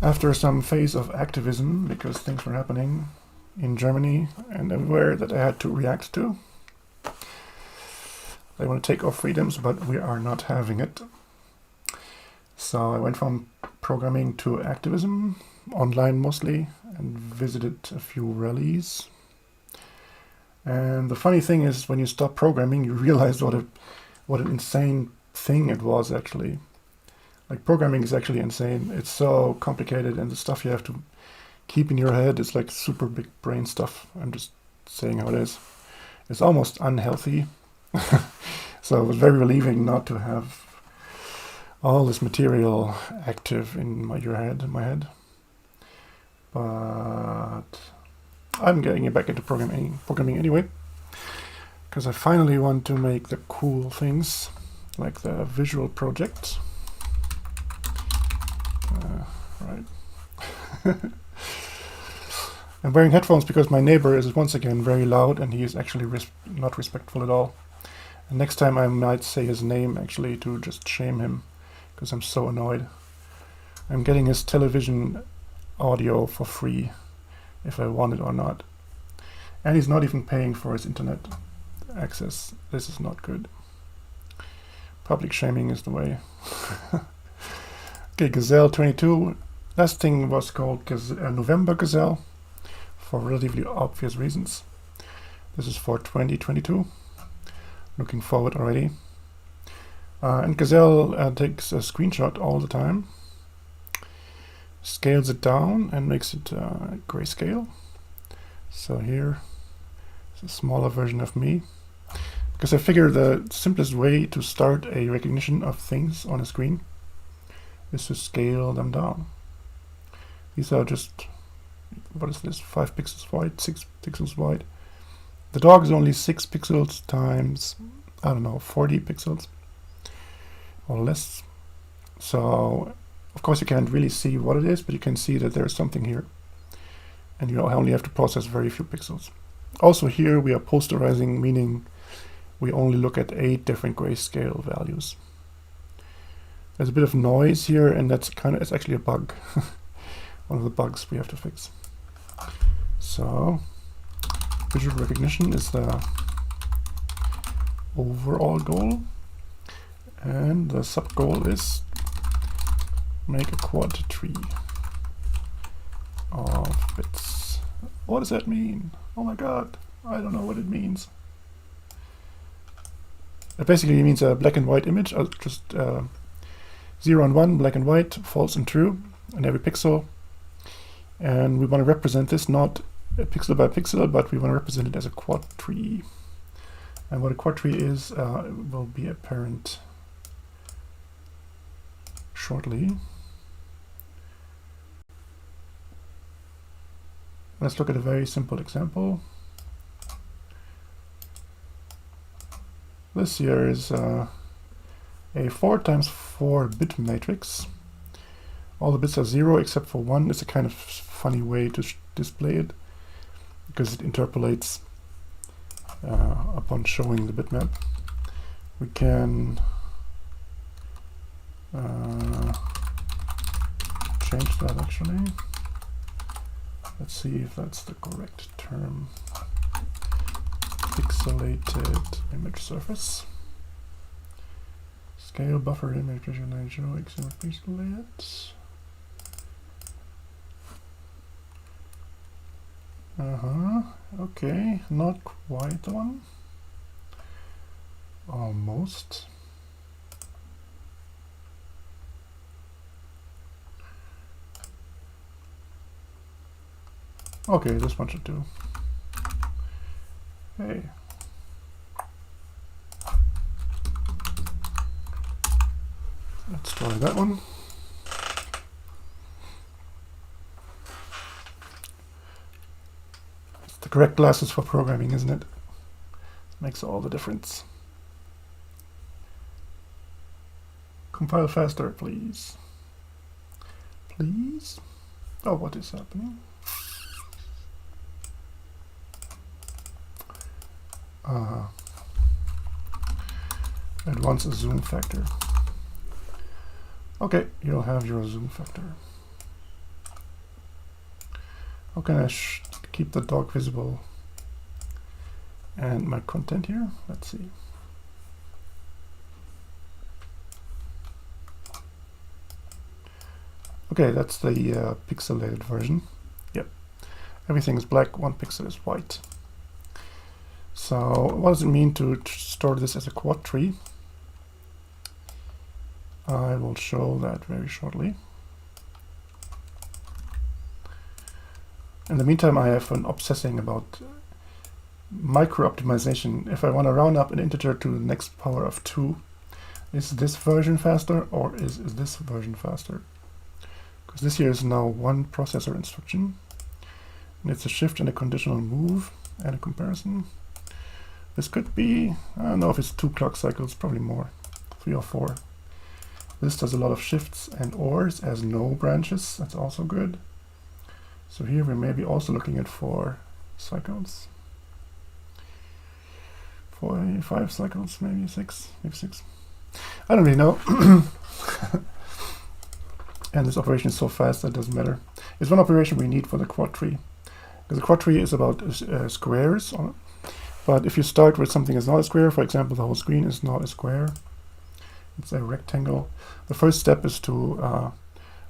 After some phase of activism, because things were happening in Germany and everywhere that I had to react to, they want to take our freedoms, but we are not having it. So I went from programming to activism, online mostly, and visited a few rallies. And the funny thing is, when you stop programming, you realize what an insane thing it was actually. Like, programming is actually insane. It's so complicated, and the stuff you have to keep in your head is like super big brain stuff. I'm just saying how it is. It's almost unhealthy. So it was very relieving not to have all this material active in my head. But I'm getting back into programming anyway, because I finally want to make the cool things, like the visual project. Right. I'm wearing headphones because my neighbor is once again very loud, and he is actually not respectful at all. And next time I might say his name actually to just shame him, because I'm so annoyed. I'm getting his television audio for free, if I want it or not. And he's not even paying for his internet access. This is not good. Public shaming is the way. Okay, Gazelle 22. Last thing was called November Gazelle, for relatively obvious reasons. This is for 2022. Looking forward already. And Gazelle takes a screenshot all the time, scales it down, and makes it grayscale. So here is a smaller version of me, because I figure the simplest way to start a recognition of things on a screen is to scale them down. These are just, what is this, 5 pixels wide, 6 pixels wide. The dog is only 6 pixels times, I don't know, 40 pixels or less. So of course you can't really see what it is, but you can see that there's something here, and you only have to process very few pixels. Also here we are posterizing, meaning we only look at 8 different grayscale values. There's a bit of noise here, and it's actually a bug. One of the bugs we have to fix. So visual recognition is the overall goal, and the sub goal is make a quad tree of bits. What does that mean? Oh my god, I don't know what it means. It basically means a black and white image, just 0 and 1, black and white, false and true, in every pixel. And we want to represent this not pixel by pixel, but we want to represent it as a quad tree. And what a quad tree is will be apparent shortly. Let's look at a very simple example. This here is a 4 times 4 bit matrix. All the bits are 0 except for 1. It's a kind of funny way to display it, because it interpolates upon showing the bitmap. We can change that actually. Let's see if that's the correct term. Pixelated image surface. Scale buffer image visualization pixelate. Okay, not quite the one. Almost. Okay, this one should do. Hey. Let's try that one. It's the correct glasses for programming, isn't it? Makes all the difference. Compile faster, please. Please? Oh, what is happening? It wants a zoom factor. Okay, you'll have your zoom factor. How can I keep the dog visible? And my content here, let's see. Okay, that's the pixelated version. Yep, everything is black, 1 pixel is white. So what does it mean to store this as a quad tree? I will show that very shortly. In the meantime, I have been obsessing about micro-optimization. If I want to round up an integer to the next power of 2, is this version faster or is this version faster? Because this here is now 1 processor instruction. And it's a shift and a conditional move and a comparison. This could be, I don't know if it's 2 clock cycles, probably more, 3 or 4. This does a lot of shifts and ORs as no branches, that's also good. So here we're maybe also looking at 4 cycles. 4, 5 cycles, maybe 6, maybe 6. I don't really know. And this operation is so fast that it doesn't matter. It's one operation we need for the quad tree. Because the quad tree is about squares. But if you start with something that's not a square, for example, the whole screen is not a square. It's a rectangle. The first step is to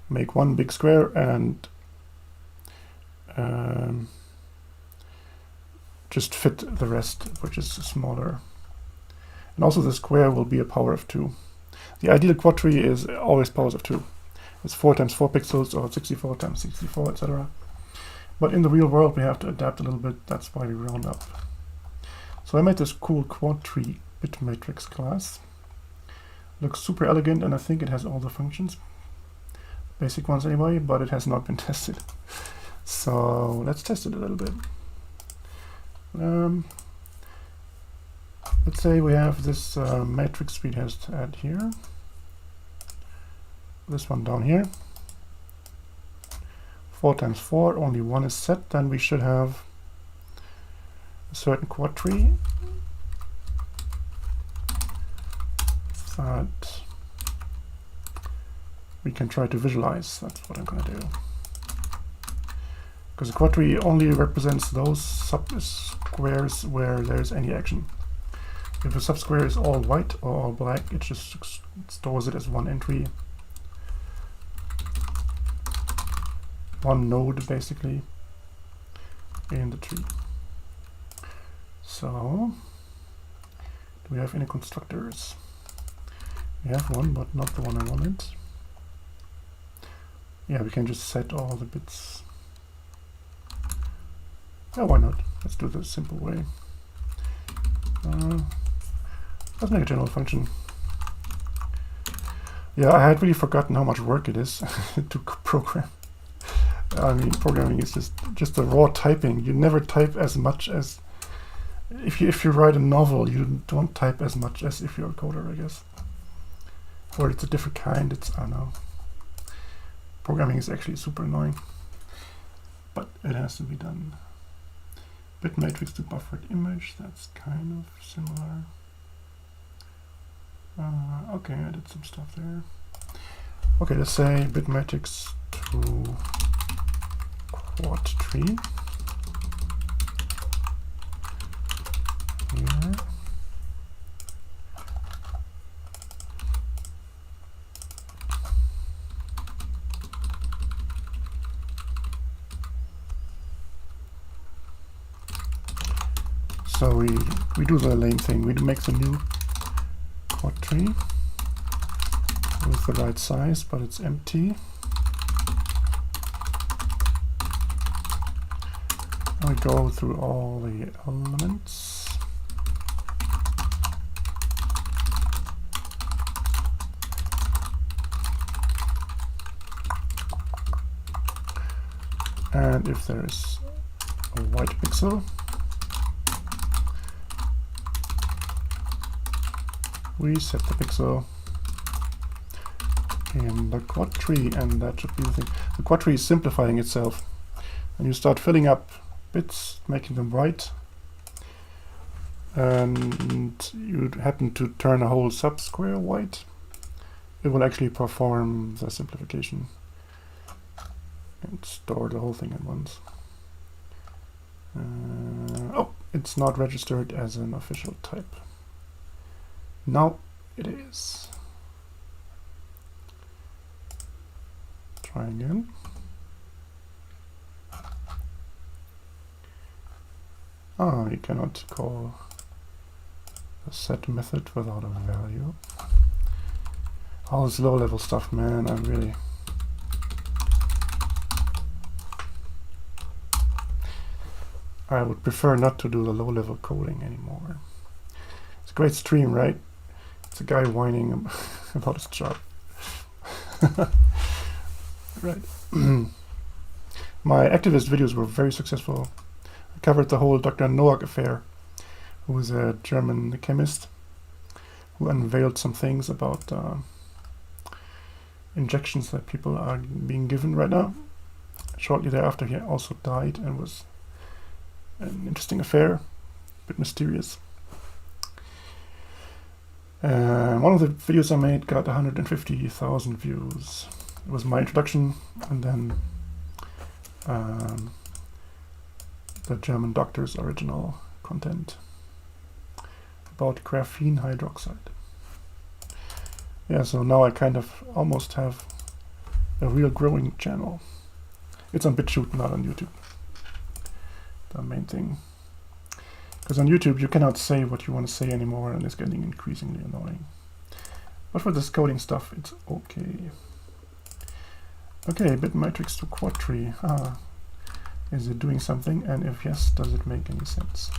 make 1 big square and just fit the rest, which is smaller. And also the square will be a power of 2. The ideal quad tree is always powers of 2. It's 4 times 4 pixels or 64 times 64, etc. But in the real world we have to adapt a little bit, that's why we round up. So I made this cool quad tree bit matrix class. Looks super elegant and I think it has all the functions. Basic ones anyway, but it has not been tested. So let's test it a little bit. Let's say we have this matrix we have to add here. This one down here. 4 times 4, only 1 is set, then we should have a certain quad tree that we can try to visualize. That's what I'm going to do. Because the quad tree only represents those subsquares where there's any action. If a subsquare is all white or all black, it just stores it as 1 entry. 1 node basically in the tree. So, do we have any constructors? We have one, but not the one I wanted. Yeah, we can just set all the bits. Yeah, why not? Let's do the simple way. Let's make a general function. Yeah, I had really forgotten how much work it is to program. I mean, programming is just the raw typing. You never type as much as if you write a novel. You don't type as much as if you're a coder, I guess. Or it's a different kind. It's, I don't know. Programming is actually super annoying, but it has to be done. Bit matrix to buffered image. That's kind of similar. Okay, I did some stuff there. Okay, let's say bit matrix to quad tree. Here. So we do the lame thing. We make the new quad tree with the right size, but it's empty. And we go through all the elements. And if there is a white pixel, we set the pixel in the quad tree, and that should be the thing. The quad tree is simplifying itself, and you start filling up bits, making them white, and you happen to turn a whole subsquare white, it will actually perform the simplification and store the whole thing at once. Oh, it's not registered as an official type. Now it is. Try again. Ah, you cannot call a set method without a value. All this low-level stuff, man, I would prefer not to do the low-level coding anymore. It's a great stream, right? It's a guy whining about his job. Right. My activist videos were very successful. I covered the whole Dr. Noack affair, who was a German chemist who unveiled some things about injections that people are being given right now. Shortly thereafter, he also died, and was an interesting affair, a bit mysterious. One of the videos I made got 150,000 views. It was my introduction, and then the German doctor's original content about graphene hydroxide. Yeah, so now I kind of almost have a real growing channel. It's on BitChute, not on YouTube. The main thing. Because on YouTube you cannot say what you want to say anymore, and it's getting increasingly annoying. But for this coding stuff, it's okay. Okay, bit matrix to quad tree. Ah, is it doing something? And if yes, does it make any sense?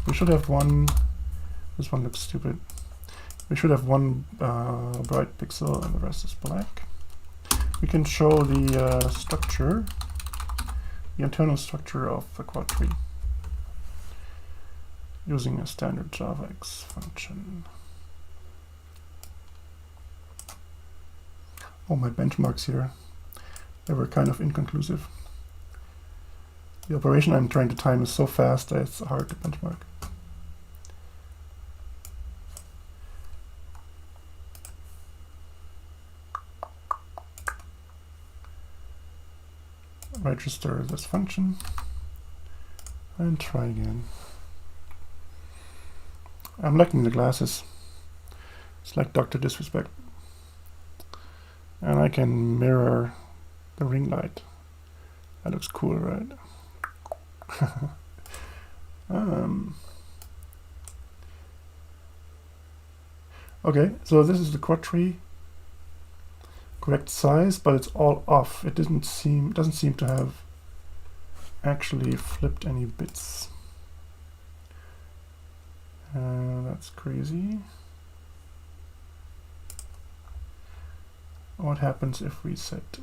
We should have one. This one looks stupid. We should have one bright pixel and the rest is black. We can show the structure, the internal structure of the quad tree using a standard JavaX function. Oh, my benchmarks here, they were kind of inconclusive. The operation I'm trying to time is so fast that it's hard to benchmark. Register this function and try again. I'm liking the glasses. It's like Dr. Disrespect. And I can mirror the ring light. That looks cool, right? Okay, so this is the quad tree. Correct size, but it's all off. It doesn't seem to have actually flipped any bits. That's crazy. What happens if we set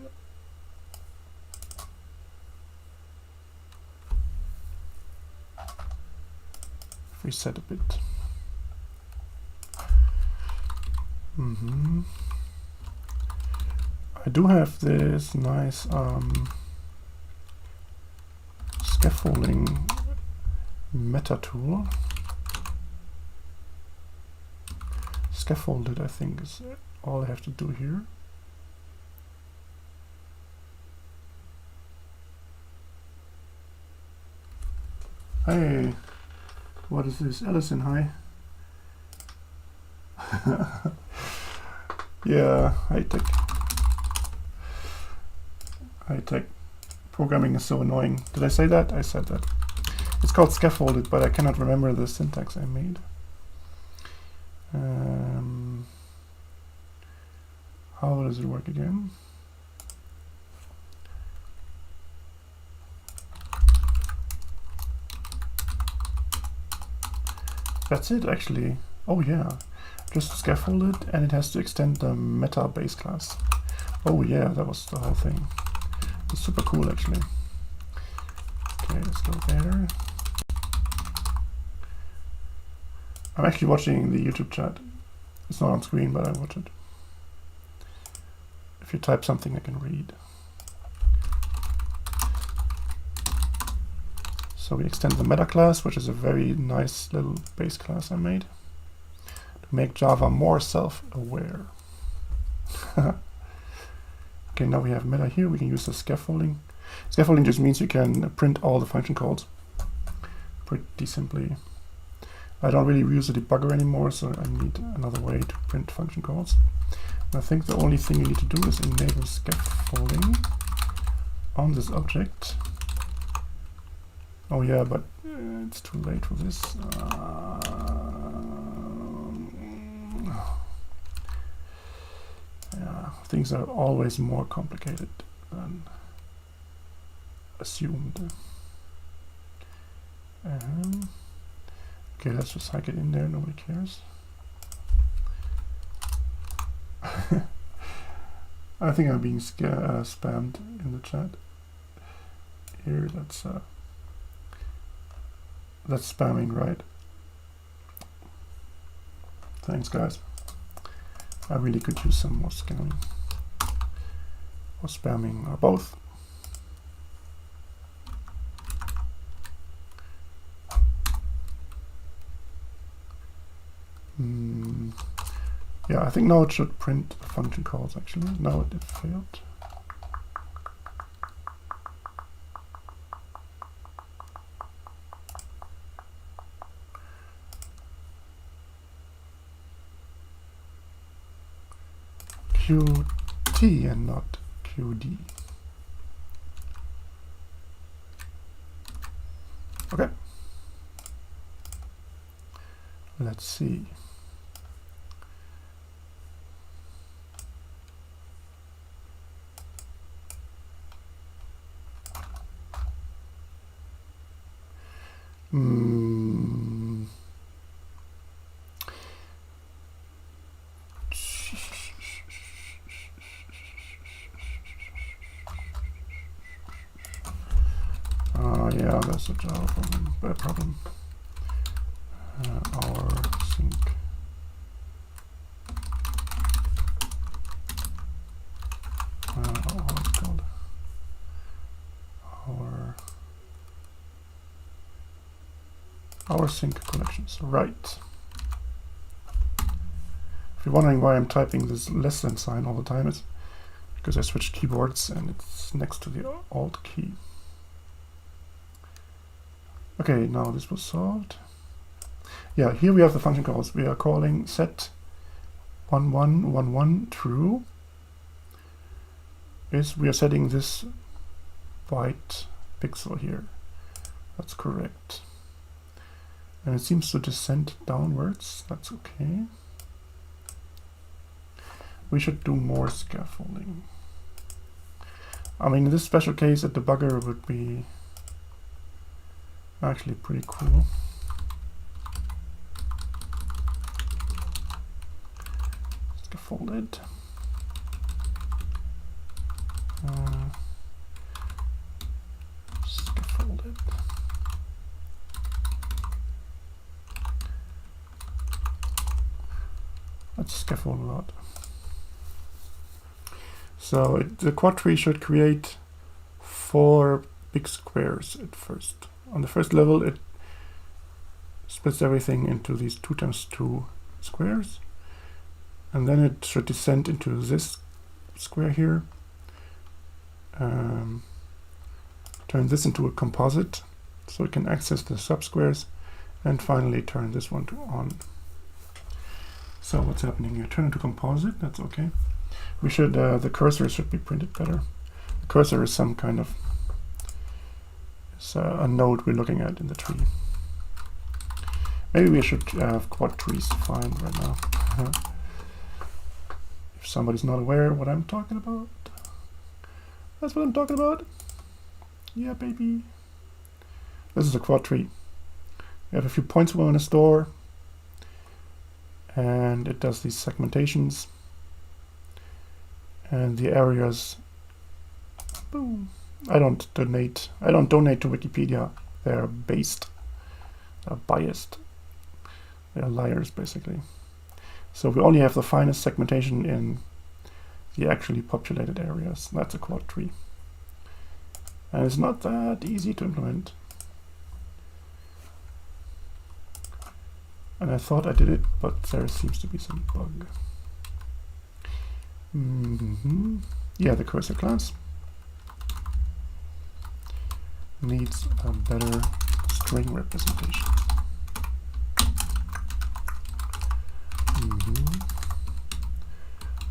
a bit? I do have this nice scaffolding meta tool. Scaffolded, I think, is all I have to do here. Hey, what is this? Allison, hi. Yeah, high-tech. High-tech programming is so annoying. Did I say that? I said that. It's called scaffolded, but I cannot remember the syntax I made. How does it work again? That's it, actually. Oh yeah, just scaffolded, and it has to extend the meta base class. Oh yeah, that was the whole thing. It's super cool, actually. Okay, let's go there. I'm actually watching the YouTube chat. It's not on screen, but I watch it. If you type something, I can read. So we extend the meta class, which is a very nice little base class I made to make Java more self-aware. Okay, Okay, now we have meta here. We can use the scaffolding. Scaffolding just means you can print all the function calls pretty simply. I don't really use the debugger anymore, so I need another way to print function calls. And I think the only thing you need to do is enable scaffolding on this object. Oh yeah, but it's too late for this. Yeah, things are always more complicated than assumed. Okay, let's just hike it in there, nobody cares. I think I'm being spammed in the chat. Here, that's spamming, right? Thanks, guys. I really could use some more scaling or spamming or both. Yeah, I think now it should print function calls actually. Now it failed. QT and not QD. Okay. Let's see. Yeah, that's a Java problem. Our sync. What's it called? Our sync collections. Right. If you're wondering why I'm typing this less than sign all the time, it's because I switched keyboards and it's next to the Alt key. Okay, now this was solved. Yeah, here we have the function calls. We are calling set 1111 true. We are setting this white pixel here. That's correct. And it seems to descend downwards. That's okay. We should do more scaffolding. I mean, in this special case, a debugger would be actually pretty cool. Scaffolded. Scaffolded. Let's scaffold a lot. So the quad tree should create 4 big squares at first. On the first level, it splits everything into these 2 times 2 squares. And then it should descend into this square here. Turn this into a composite so it can access the subsquares. And finally turn this one to on. So what's happening here? Turn into composite, that's okay. We should, the cursor should be printed better. The cursor is some kind of, it's a node we're looking at in the tree. Maybe we should have quad trees defined right now. If somebody's not aware what I'm talking about. That's what I'm talking about. Yeah, baby. This is a quad tree. We have a few points we want to store. And it does these segmentations. And the areas, boom. I don't donate to Wikipedia. They're biased. They're liars, basically. So we only have the finest segmentation in the actually populated areas. That's a quad tree. And it's not that easy to implement. And I thought I did it, but there seems to be some bug. Yeah, the cursor class needs a better string representation.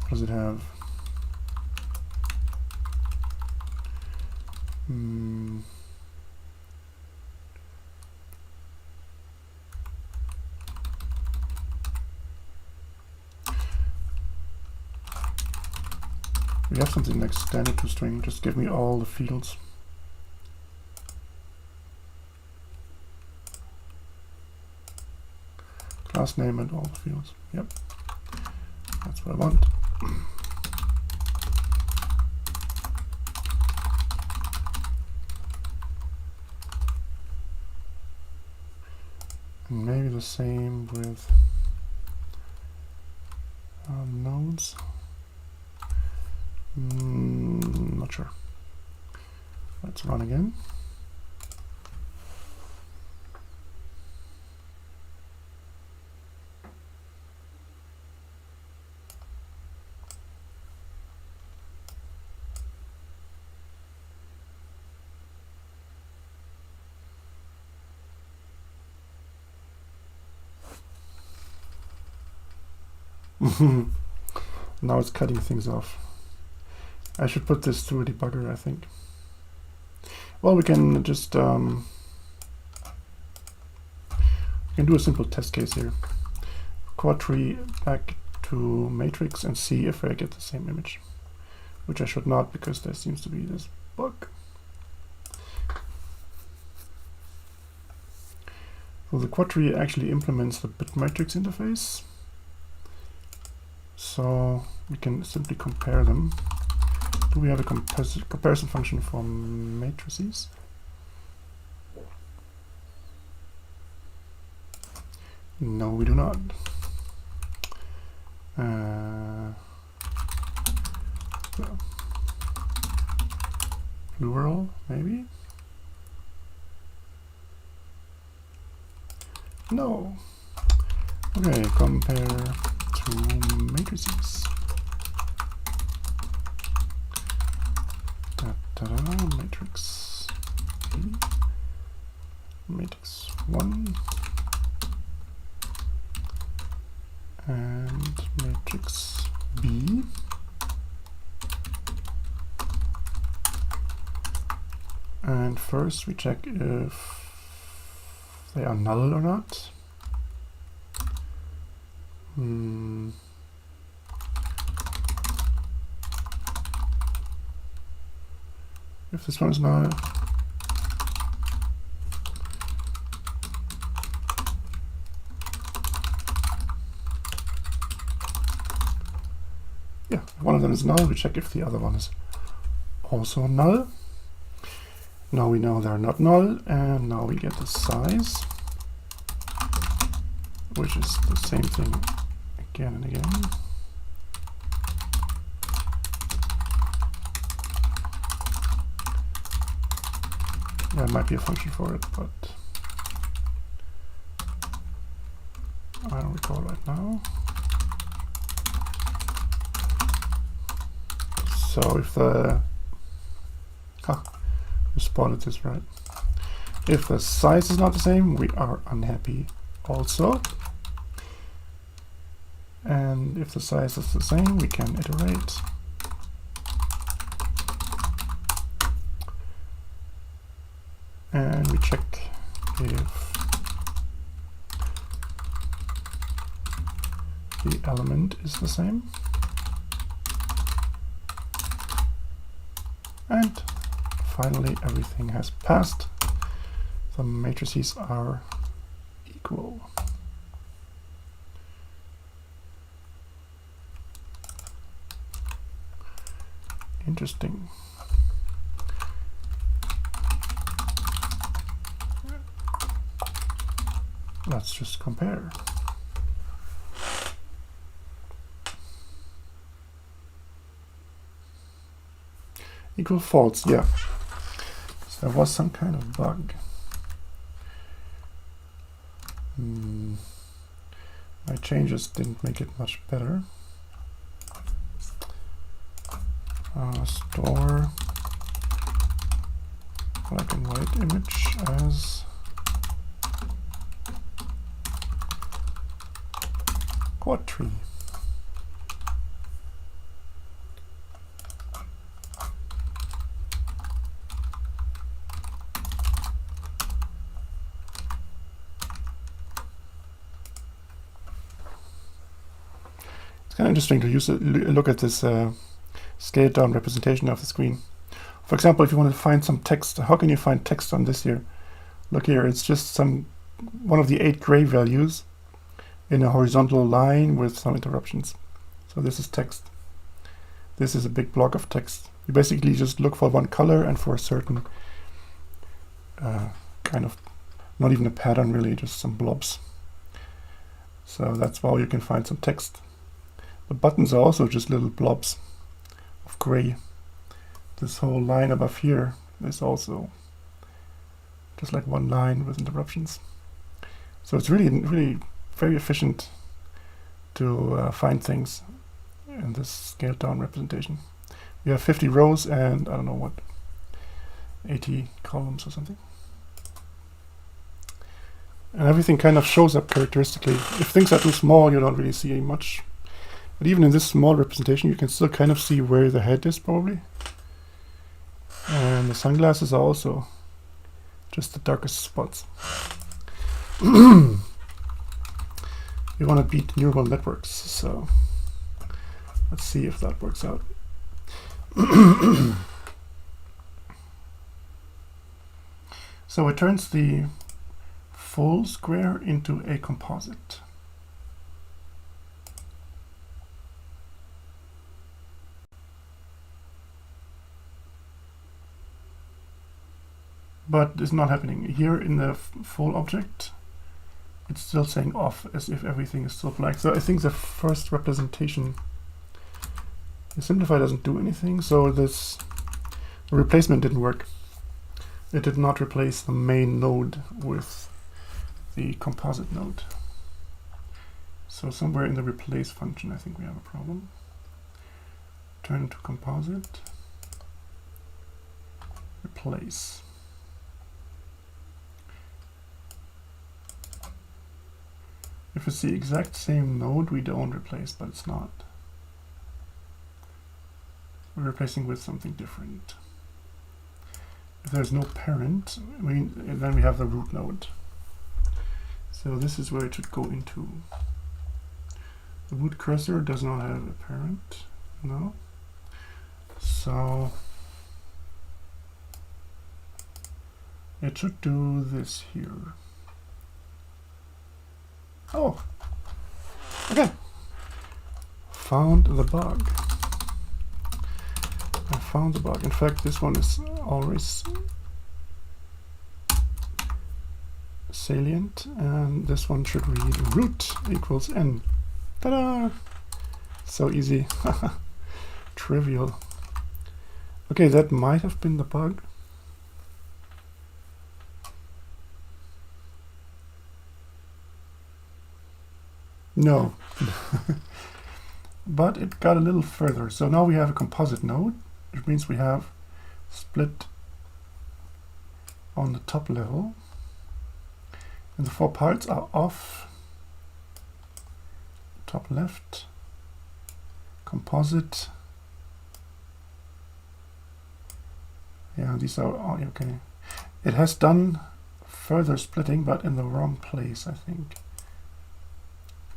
What does it have? We have something like standard to string. Just give me all the fields. Class name and all the fields. Yep. That's what I want. And maybe the same with nodes. Not sure. Let's run again. Now it's cutting things off. I should put this through a debugger, I think. Well, we can just we can do a simple test case here. Quad tree back to matrix and see if I get the same image, which I should not because there seems to be this bug. So the quad tree actually implements the bit matrix interface. So we can simply compare them. Do we have a comparison function for matrices? No, we do not. Plural, maybe? No. Okay, compare to matrices. Matrix A, matrix 1, and matrix B. And first we check if they are null or not. If this one is null, yeah, if one of them is null, we check if the other one is also null. Now we know they're not null, and now we get the size, which is the same thing again and again. There might be a function for it, but I don't recall right now. So if the you spotted this right. If the size is not the same, we are unhappy also. And if the size is the same, we can iterate. And we check if the element is the same. And finally, everything has passed. The matrices are equal. Interesting. Let's just compare. Equal false, yeah. So there was some kind of bug. My changes didn't make it much better. Store black and white image as quad tree. It's kind of interesting to use look at this scaled down representation of the screen. For example, if you want to find some text, how can you find text on this here? Look here, it's just one of the 8 gray values in a horizontal line with some interruptions. So this is text. This is a big block of text. You basically just look for one color and for a certain kind of, not even a pattern really, just some blobs. So that's how you can find some text. The buttons are also just little blobs of gray. This whole line above here is also just like one line with interruptions. So it's really very efficient to find things in this scaled down representation. We have 50 rows and I don't know what, 80 columns or something. And everything kind of shows up characteristically. If things are too small, you don't really see much. But even in this small representation, you can still kind of see where the head is probably. And the sunglasses are also just the darkest spots. You want to beat neural networks, so let's see if that works out. So it turns the full square into a composite. But it's not happening. Here in the full object, it's still saying off as if everything is still black. So I think the first representation, the simplify doesn't do anything, so the replacement didn't work. It did not replace the main node with the composite node. So somewhere in the replace function, I think we have a problem. Turn to composite, replace. If it's the exact same node, we don't replace, but it's not. We're replacing with something different. If there's no parent, then we have the root node. So this is where it should go into. The root cursor does not have a parent, no. So it should do this here. Oh, okay. Found the bug. I found the bug. In fact, this one is always salient, and this one should read root equals n. Ta-da! So easy. Trivial. Okay, that might have been the bug. No. But it got a little further. So now we have a composite node, which means we have split on the top level. And the 4 parts are off, top left, composite. Yeah, these are all okay. It has done further splitting, but in the wrong place, I think.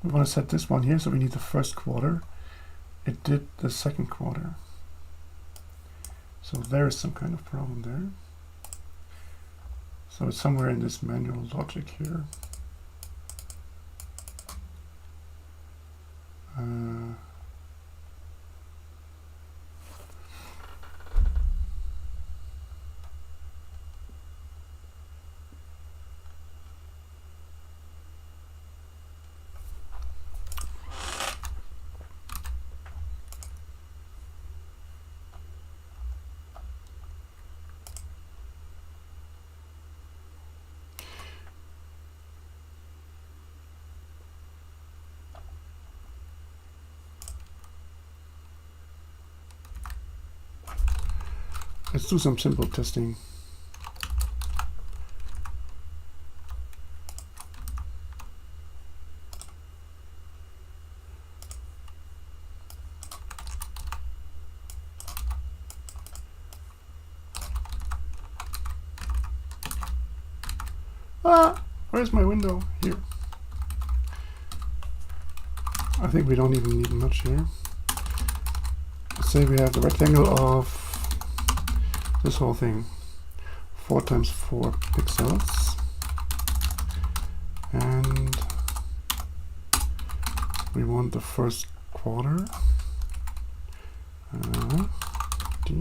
We want to set this one here, so we need the first quarter. It did the second quarter. So there is some kind of problem there. So it's somewhere in this manual logic here. Let's do some simple testing. Ah, where's my window? Here. I think we don't even need much here. Let's say we have the rectangle of this whole thing, 4 times 4 pixels, and we want the first quarter. D.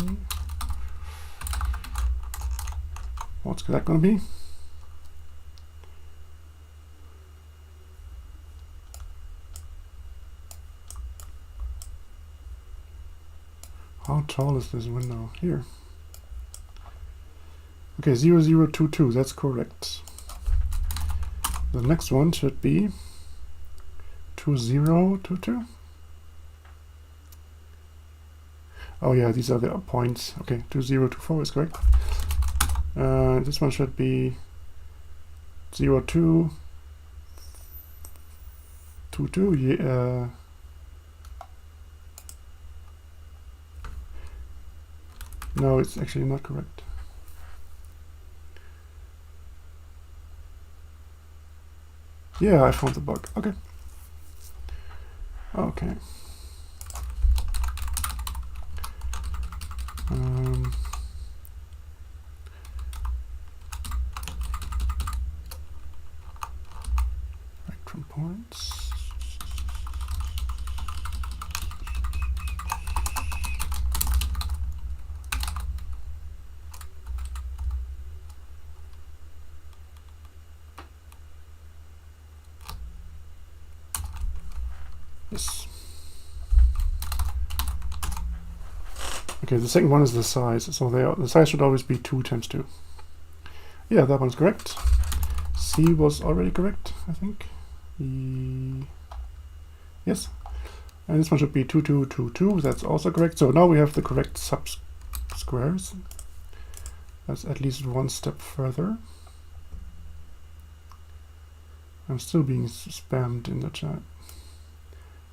What's that going to be? How tall is this window? Here. Okay, 0022, that's correct. The next one should be 2022. Oh yeah, these are the points. Okay, 2024 is correct. This one should be 0222. Yeah. No, it's actually not correct. Yeah, I found the bug. Okay. Okay. Spectrum points. Yes. Okay, the second one is the size. So the size should always be 2 times 2. Yeah, that one's correct. C was already correct, I think. Yes. And this one should be 2222. That's also correct. So now we have the correct sub-squares. That's at least one step further. I'm still being spammed in the chat.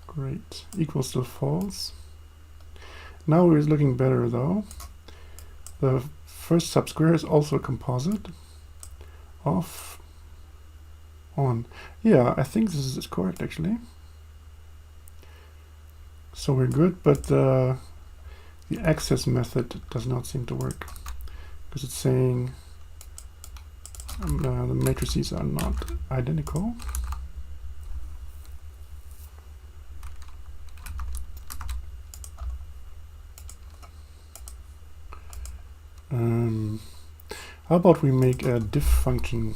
Great. Equals still false. Now it's looking better though. The first subsquare is also a composite of on. Yeah, I think this is correct actually. So we're good, but the access method does not seem to work because it's saying the matrices are not identical. How about we make a diff function,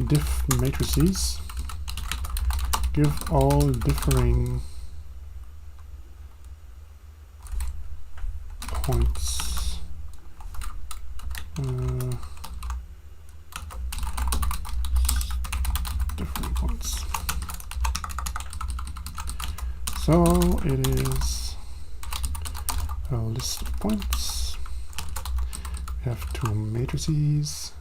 diff matrices, give all differing points different points. So it is a list of points. We have 2 matrices.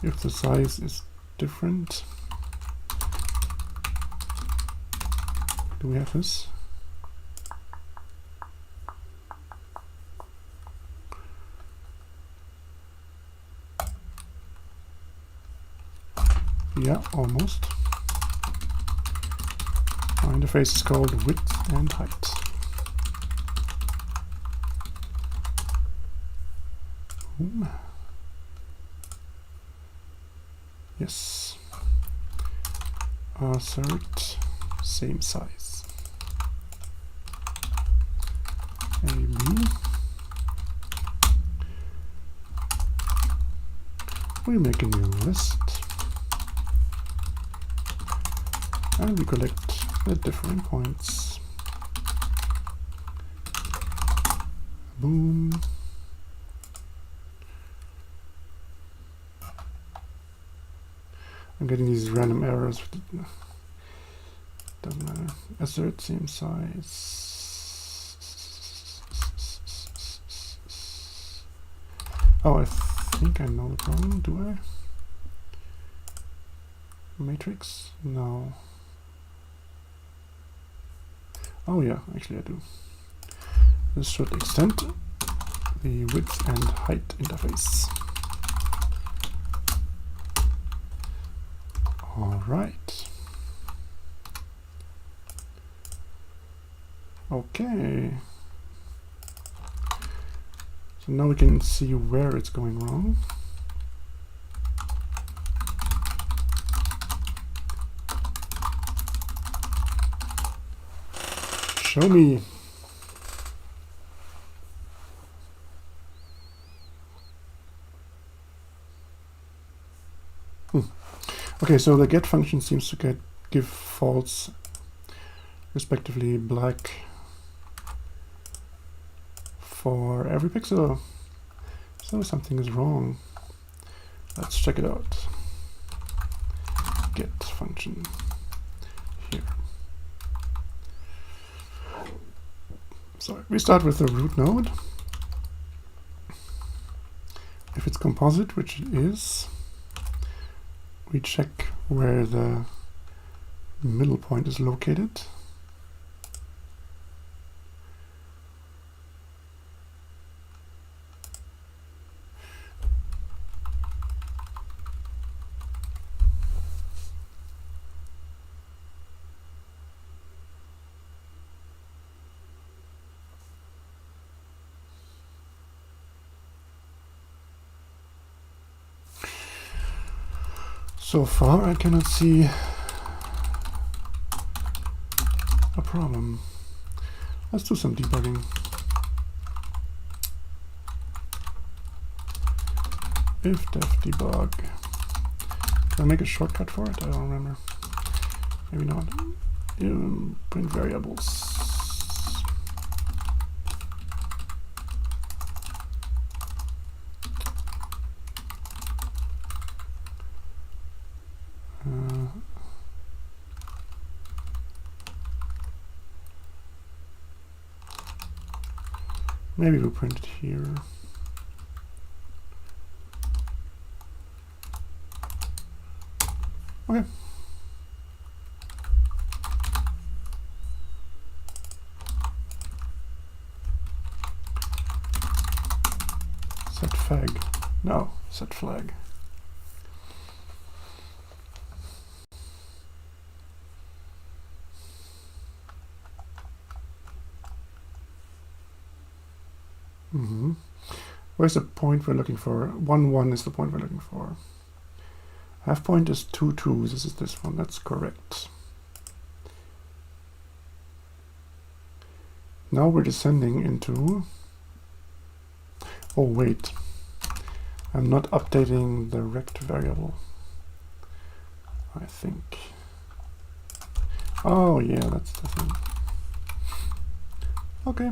If the size is different, do we have this? Yeah, almost. Our interface is called width and height. Boom. Yes. Assert same size. AB. We make a new list. And we collect the different points. Boom. I'm getting these random errors. Doesn't matter. Assert seam size. Oh, I think I know the problem. Do I? Matrix? No. Oh yeah, actually I do. This should extend the width and height interface. All right. Okay. So now we can see where it's going wrong. Show me. Okay, so the get function seems to give false, respectively black for every pixel. So something is wrong. Let's check it out. Get function here. So we start with the root node. If it's composite, which it is, we check where the middle point is located. So far, I cannot see a problem. Let's do some debugging. If def debug. Can I make a shortcut for it? I don't remember. Maybe not. Print variables. Maybe we'll print it here. Okay. Set fag. No, set flag. Where's the point we're looking for? 1, 1 is the point we're looking for. Half point is 2, 2. This is this one. That's correct. Now we're descending into... Oh, wait. I'm not updating the rect variable, I think. Oh, yeah, that's the thing. Okay.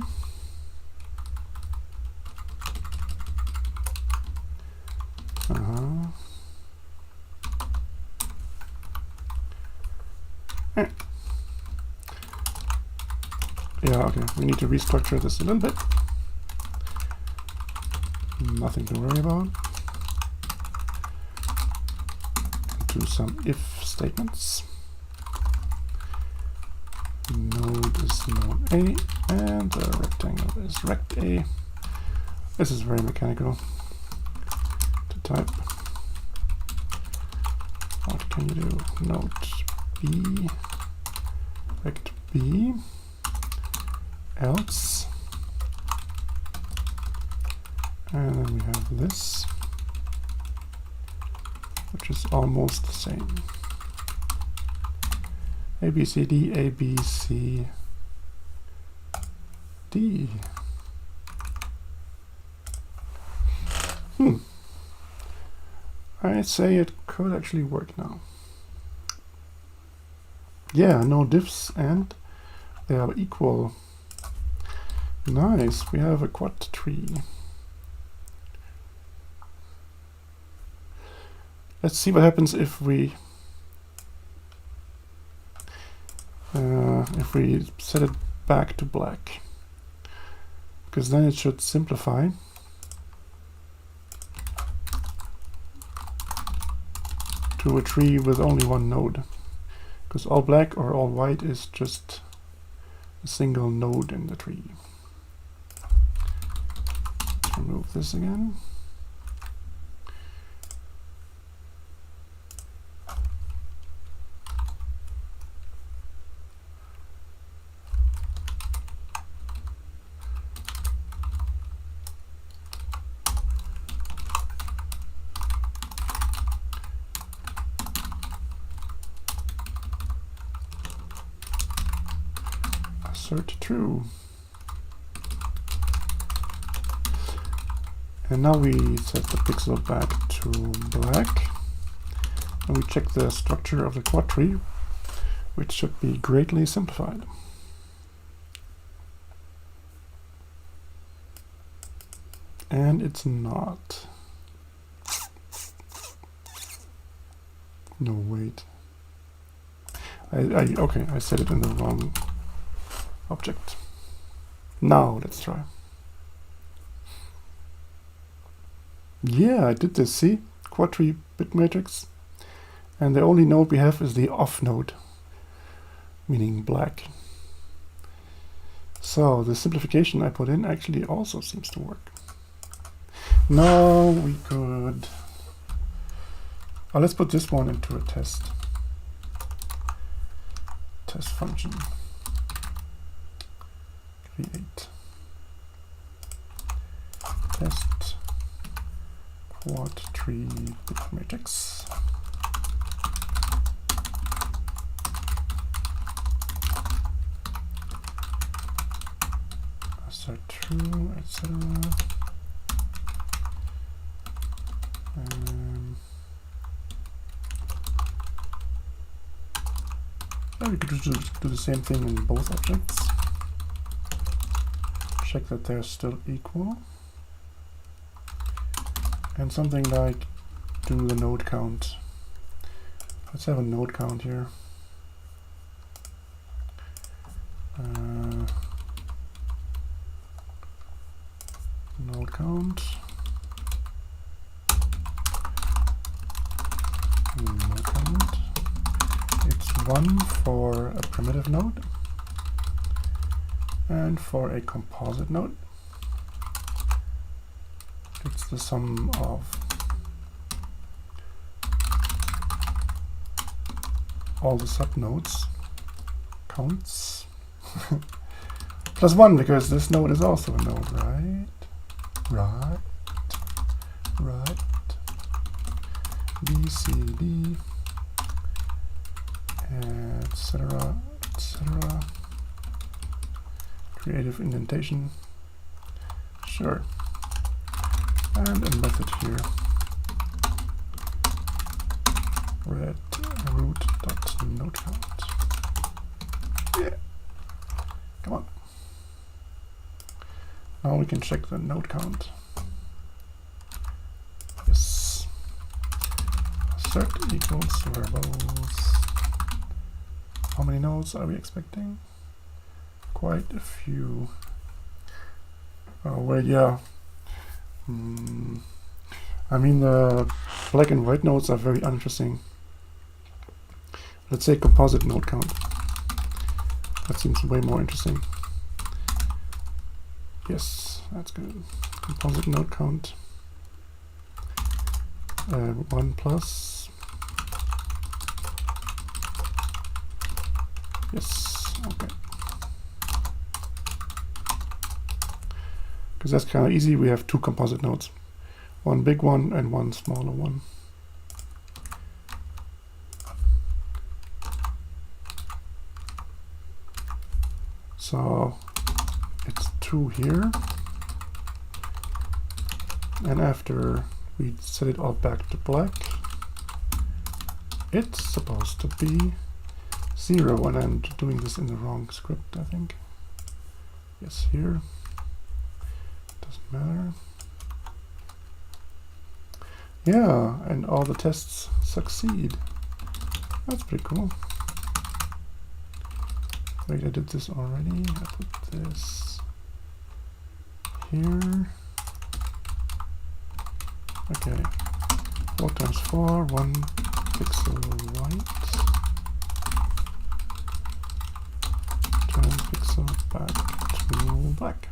Yeah, okay, we need to restructure this a little bit. Nothing to worry about. Do some if statements. Node is node A, and the rectangle is rect A. This is very mechanical to type. What can you do? Node B, rect B, else, and then we have this, which is almost the same. A, B, C, D, A, B, C, D. I'd say it could actually work now. Yeah, no diffs and they are equal. Nice, we have a quad tree. Let's see what happens if we if we set it back to black, because then it should simplify. To a tree with only one node, because all black or all white is just a single node in the tree. Let's remove this again. Assert true. And now we set the pixel back to black, and we check the structure of the quad tree, which should be greatly simplified. And it's not. No, wait. Okay, I set it in the wrong object. Now let's try. Yeah, I did this, see? Quad tree bit matrix. And the only node we have is the off node, meaning black. So the simplification I put in actually also seems to work. Now we could... Oh, let's put this one into a test function. Create test quad tree bit matrix. Assert true, etc. We could do the same thing in both objects. Check that they're still equal. And something like do the node count. Let's have a node count here. Node count. Node count. It's 1 for a primitive node and for a composite node. It's the sum of all the subnodes counts plus 1, because this node is also a node, right? Right. B, C, D, etc. Creative indentation, sure. And a method here, red root.nodeCount. Yeah, come on. Now we can check the node count. Yes. Assert equals verbose. How many nodes are we expecting? Quite a few. Oh, well, yeah. I mean, the black and white nodes are very uninteresting. Let's say composite node count. That seems way more interesting. Yes, that's good. Composite node count. 1 plus. Yes, okay. Because that's kind of easy, we have 2 composite nodes. One big one and one smaller one. So it's 2 here. And after we set it all back to black, it's supposed to be 0. And I'm doing this in the wrong script, I think. Yes, here. Doesn't matter. Yeah, and all the tests succeed. That's pretty cool. Wait, I did this already. I put this here. Okay. 4 times 4, 1 pixel white. 10 pixel back to black.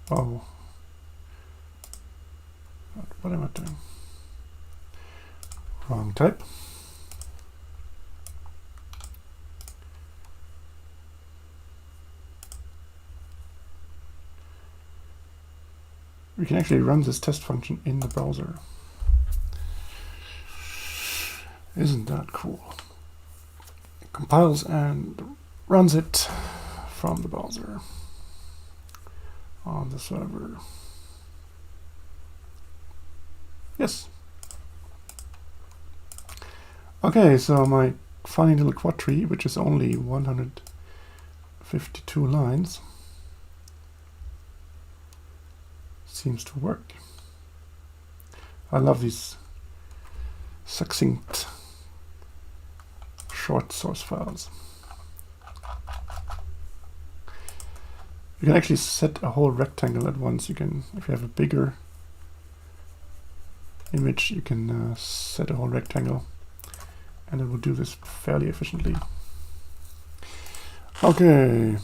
Oh. What am I doing? Wrong type. We can actually run this test function in the browser. Isn't that cool? It compiles and runs it from the browser on the server. Yes. Okay, so my funny little quad tree, which is only 152 lines, seems to work. I love these succinct short source files. You can actually set a whole rectangle at once. You can, if you have a bigger image, you can set a whole rectangle, and it will do this fairly efficiently. Okay.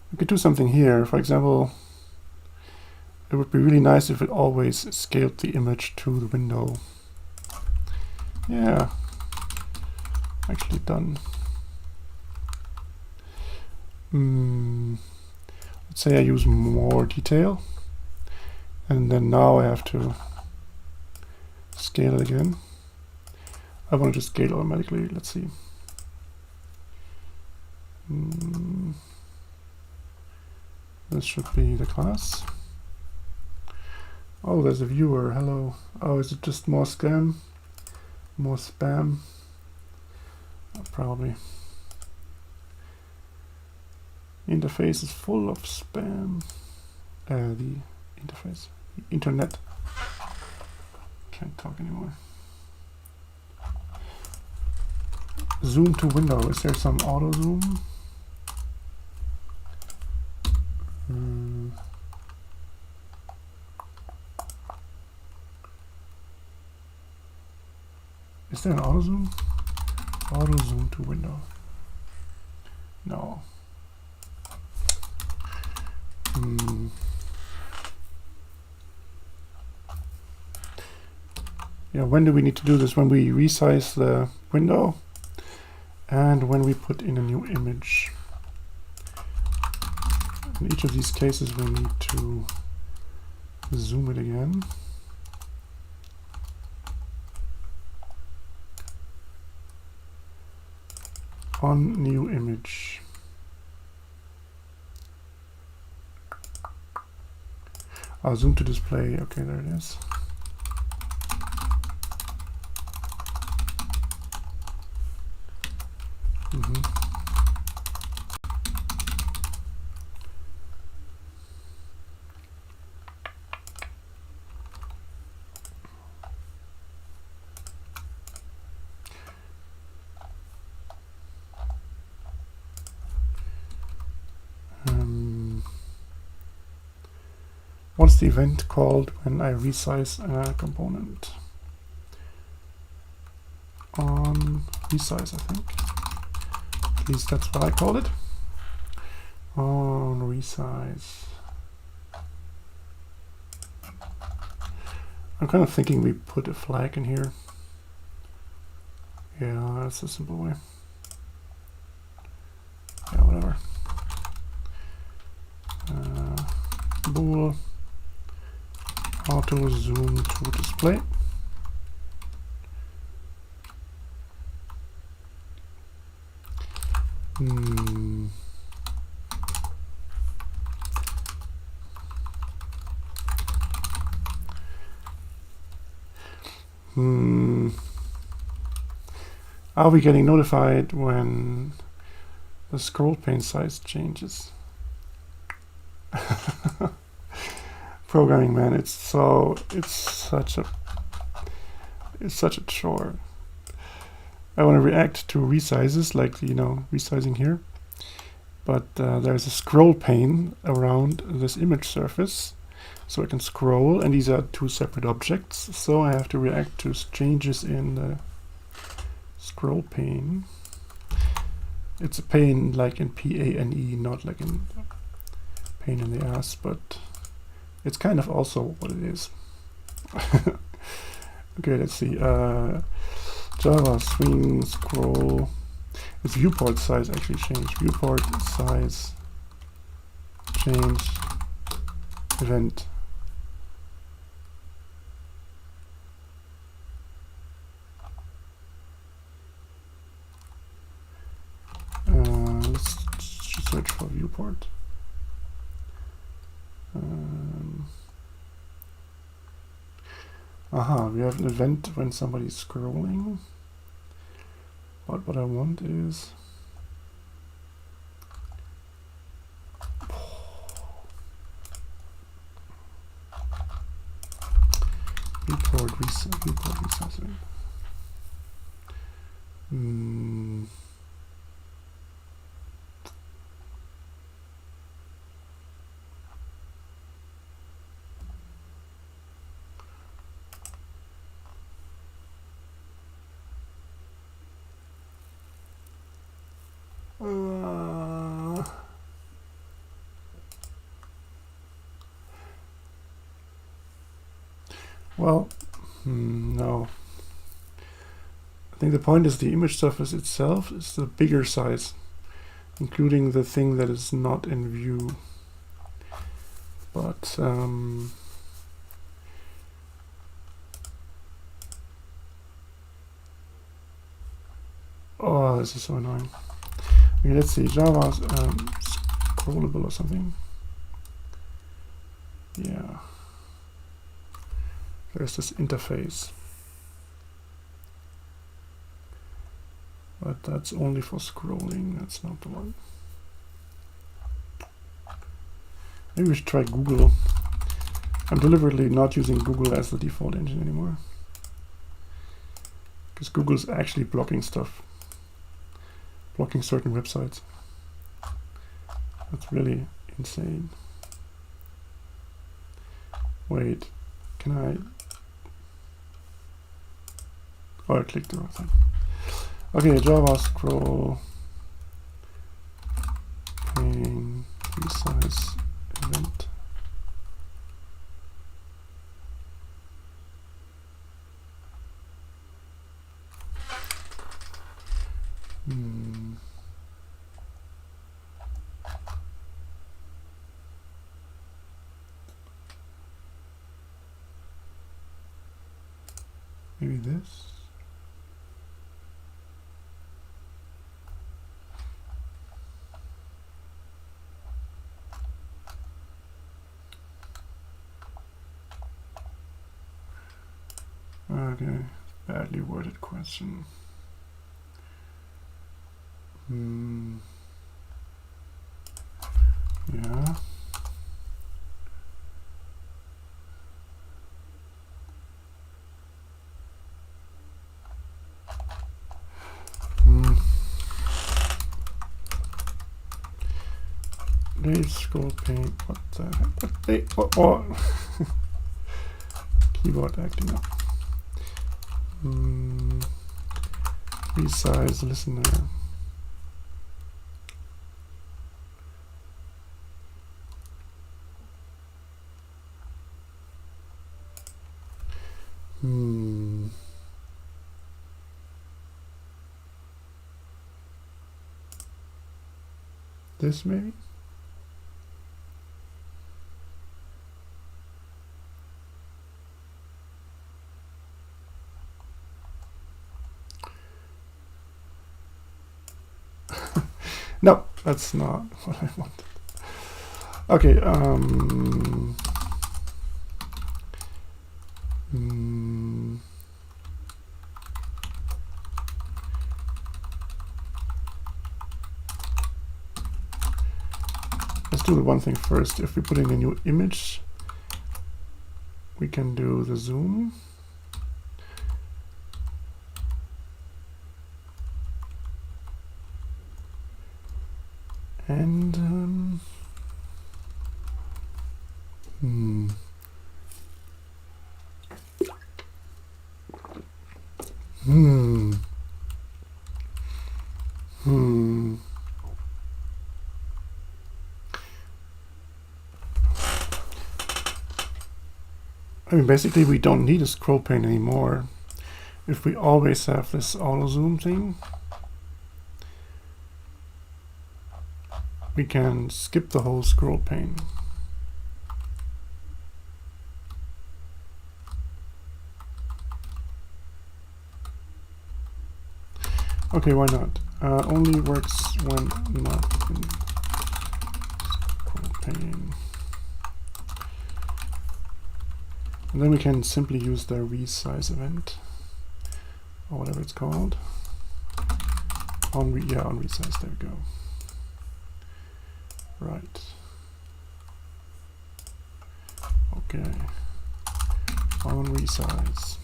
We could do something here. For example, it would be really nice if it always scaled the image to the window. Yeah, actually done. Let's say I use more detail, and then now I have to scale it again. I want it to scale automatically. Let's see. This should be the class. Oh, there's a viewer. Hello. Oh, is it just more scam? More spam? Probably. Interface is full of spam. The interface. The internet. Can't talk anymore. Zoom to window. Is there some auto zoom? Is there an auto zoom? Auto zoom to window. No. Yeah, when do we need to do this? When we resize the window and when we put in a new image. In each of these cases we need to zoom it again. On new image. I'll zoom to display. Okay, there it is. What's the event called when I resize a component? On resize, I think. At least that's what I called it. On resize. I'm kind of thinking we put a flag in here. Yeah, that's a simple way. Yeah, whatever. Bool. Auto zoom to display. Are we getting notified when the scroll pane size changes? Programming, man, it's such a chore. I want to react to resizes, like, you know, resizing here. But there's a scroll pane around this image surface. So I can scroll, and these are two separate objects. So I have to react to changes in the scroll pane. It's a pane like in P-A-N-E, not like in pain in the ass, but it's kind of also what it is. Okay, let's see. Java swing scroll. Its viewport size actually changed. Viewport size change event. Let's search for viewport. We have an event when somebody's scrolling. But what I want is viewport resizing. Well, no. I think the point is the image surface itself is the bigger size, including the thing that is not in view. But oh, this is so annoying. Okay, let's see. Java's scrollable or something. Yeah. There's this interface. But that's only for scrolling. That's not the one. Maybe we should try Google. I'm deliberately not using Google as the default engine anymore, because Google's actually blocking stuff. Blocking certain websites. That's really insane. Wait, can I? Oh, I clicked the wrong thing. Okay, Java scroll pane resize event. Maybe this. Okay, badly worded question. Yeah. Please scroll pane. What the heck? What? Keyboard acting up. Resize listener. This maybe? No, that's not what I wanted. Okay, let's do the one thing first. If we put in a new image, we can do the zoom. And I mean, basically we don't need a scroll pane anymore. If we always have this auto zoom thing, we can skip the whole scroll pane. Okay, why not? Only works when not in scroll pane. And then we can simply use the resize event, or whatever it's called. On resize, there we go. Right. Okay. On resize.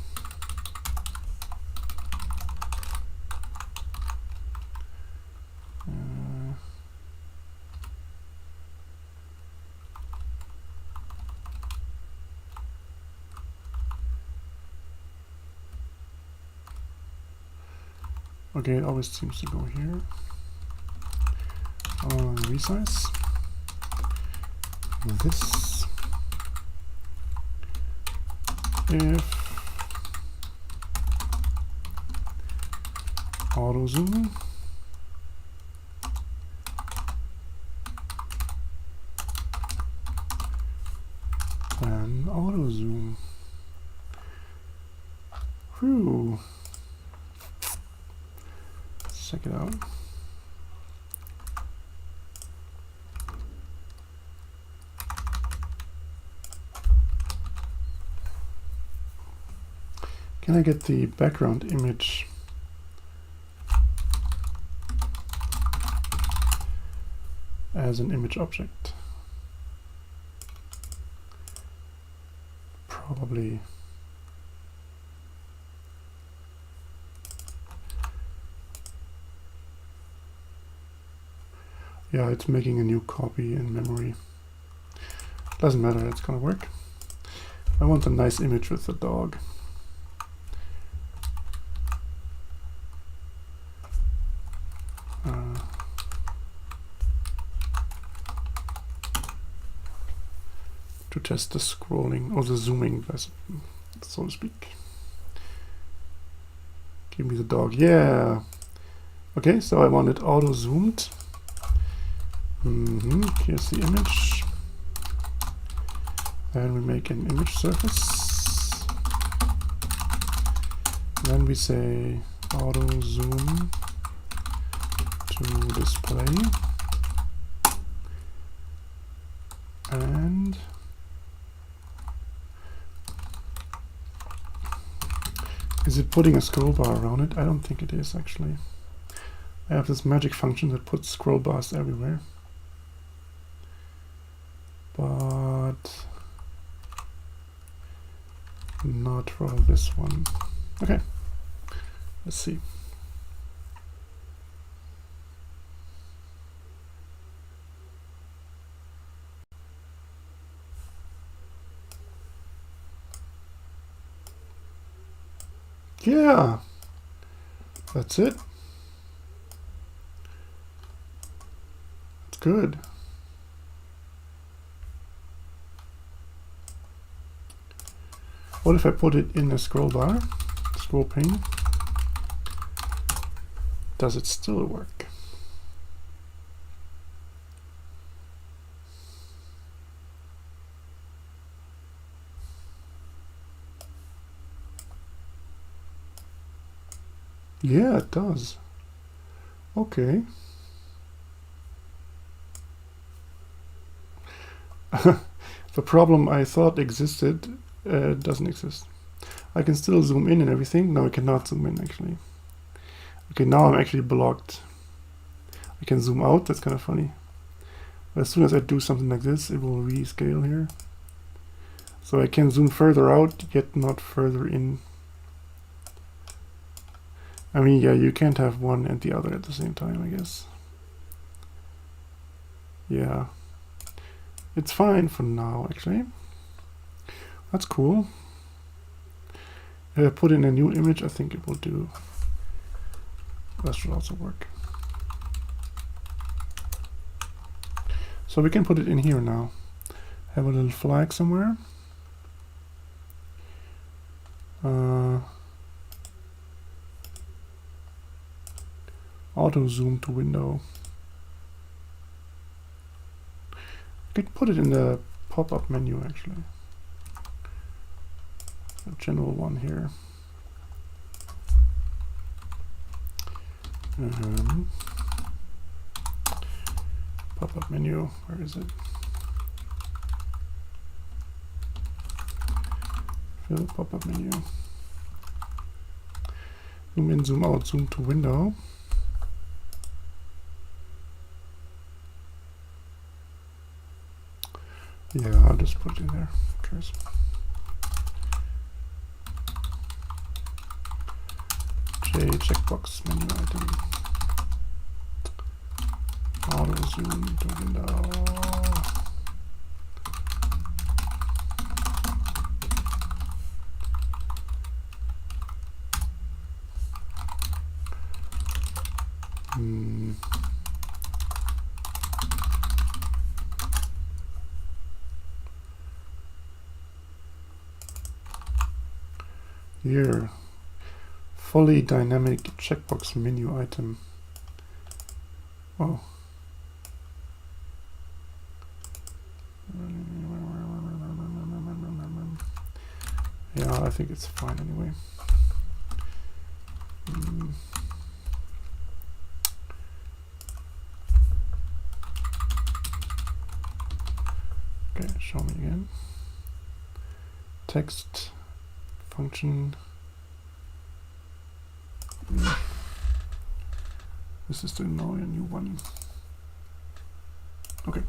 Okay, it always seems to go here. On resize. This. If auto zoom. And auto zoom. Whew. Check it out. Can I get the background image as an image object? Probably. Yeah, it's making a new copy in memory. Doesn't matter, it's gonna work. I want a nice image with the dog. To test the scrolling or the zooming, so to speak. Give me the dog, yeah. Okay, so I want it auto zoomed. Here's the image. Then we make an image surface. Then we say auto zoom to display. And is it putting a scroll bar around it? I don't think it is actually. I have this magic function that puts scroll bars everywhere. But not for this one. Okay, let's see. Yeah, that's it. It's good. What if I put it in a scroll bar, scroll pane? Does it still work? Yeah, it does. Okay. The problem I thought existed doesn't exist. I can still zoom in and everything. No, I cannot zoom in actually. Okay, now I'm actually blocked. I can zoom out, that's kind of funny. But as soon as I do something like this, it will rescale here. So I can zoom further out, yet not further in. I mean, yeah, you can't have one and the other at the same time, I guess. Yeah. It's fine for now, actually. That's cool. If I put in a new image, I think it will do. That should also work. So we can put it in here now. Have a little flag somewhere. Auto zoom to window. I could put it in the pop-up menu actually. A general one here. Pop-up menu, where is it? Fill pop-up menu. Zoom in, zoom out, zoom to window. Yeah, I'll just put it in there. Who cares? J checkbox menu item. Auto zoom to window. Here, fully dynamic checkbox menu item. Oh. Yeah, I think it's fine anyway. Okay, show me again. Text function. This is the new one. Okay.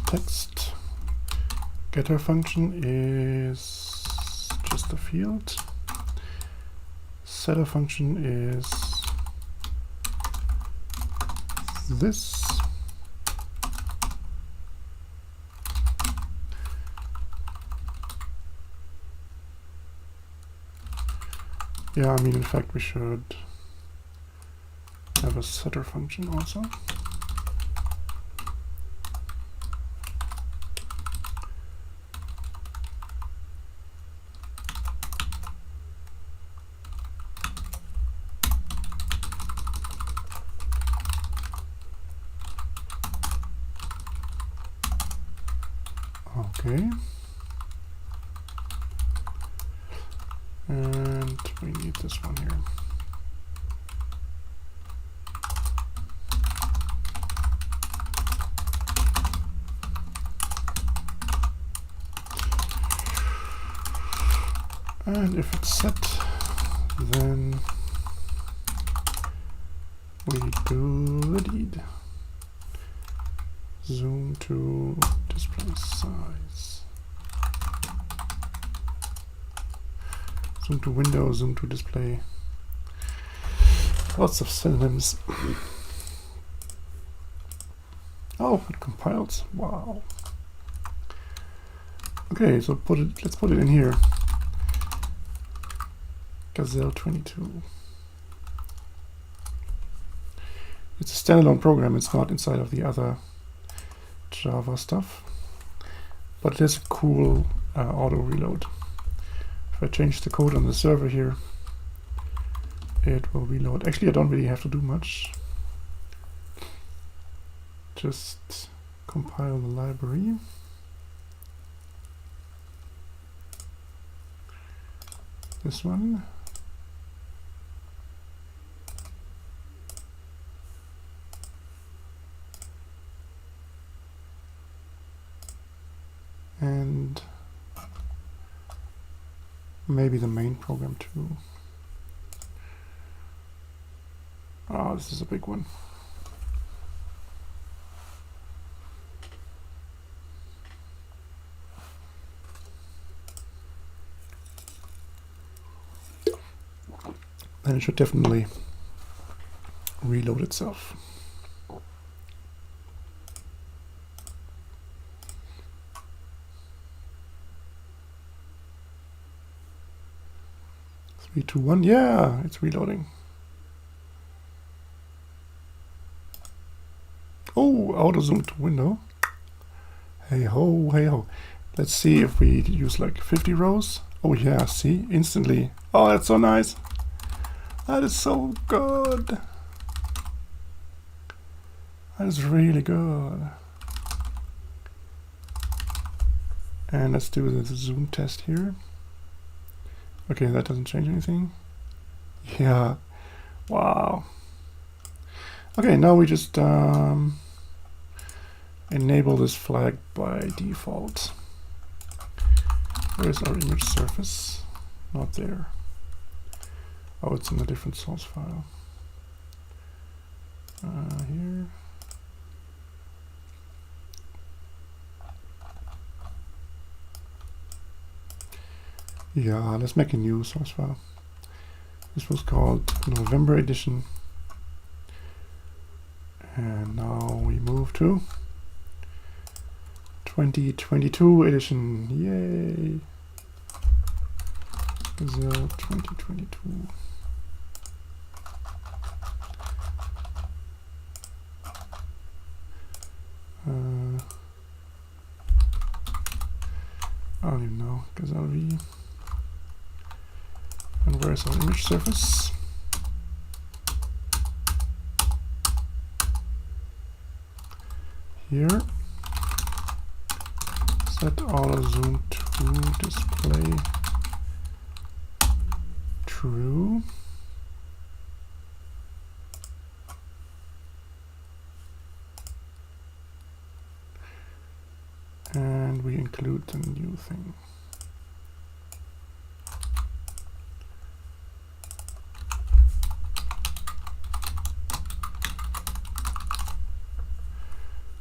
Text getter function is just a field. Setter function is this. Yeah, I mean, in fact, we should have a setter function also. Okay. And we need this one here. And if it's set, then we do the deed. Zoom to display size. Zoom to window, zoom to display. Lots of synonyms. Oh, it compiles. Wow. Okay, so let's put it in here. Gazelle 22. It's a standalone program, it's not inside of the other Java stuff. But it has a cool auto reload. If I change the code on the server here, it will reload. Actually, I don't really have to do much. Just compile the library. This one. And maybe the main program too. Oh, this is a big one. then it should definitely reload itself. Three, two, one. Yeah, it's reloading. Oh, auto zoom to window. Hey ho, hey ho. Let's see if we use like 50 rows. Oh yeah, see, instantly. Oh, that's so nice. That is so good. That is really good. And let's do the zoom test here. Okay, that doesn't change anything. Yeah, wow. Okay, now we just enable this flag by default. Where's our image surface? Not there. Oh, it's in a different source file. Here. Yeah, let's make a new source file. This was called November edition. And now we move to 2022 edition. Yay! Gazelle 2022. I don't even know. Gazelle V. And where's our image surface? Here. Set auto zoom to display true. And we include the new thing.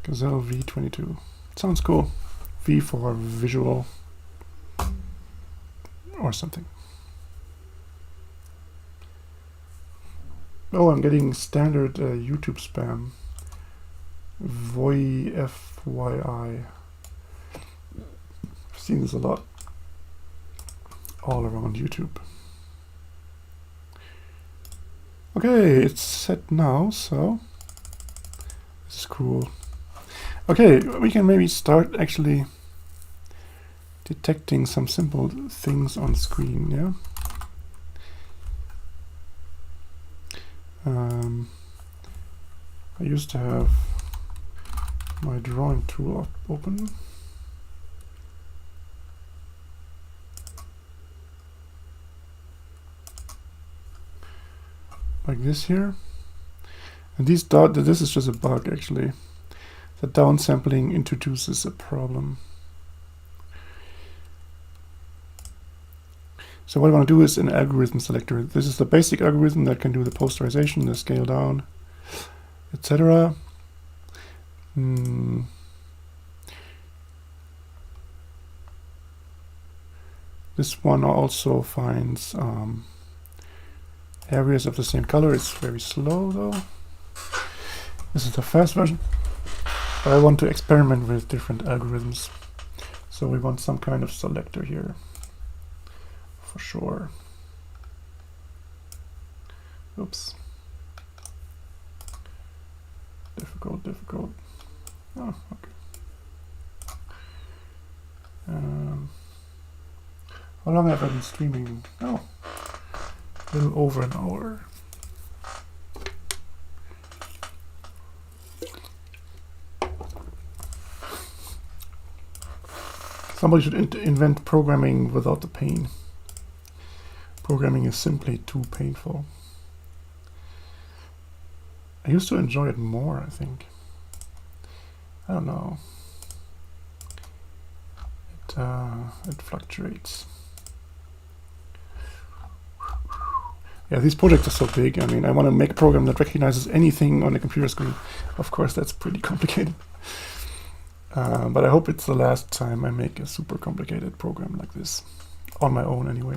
Gazelle V22. Sounds cool. V for visual or something. Oh, I'm getting standard YouTube spam. FYI. I've seen this a lot all around YouTube. Okay, it's set now, so this is cool. Okay, we can maybe start actually detecting some simple things on screen, yeah? I used to have my drawing tool open. Like this here. And this is just a bug actually. The downsampling introduces a problem. So what I want to do is an algorithm selector. This is the basic algorithm that can do the posterization, the scale down, etc. This one also finds areas of the same color. It's very slow though. This is the fast version. But I want to experiment with different algorithms. So we want some kind of selector here. For sure. Oops. Difficult. Oh, okay. How long have I been streaming? Oh, a little over an hour. Somebody should invent programming without the pain. Programming is simply too painful. I used to enjoy it more, I think. I don't know. It fluctuates. Yeah, these projects are so big. I mean, I want to make a program that recognizes anything on the computer screen. Of course, that's pretty complicated. But I hope it's the last time I make a super complicated program like this. On my own, anyway.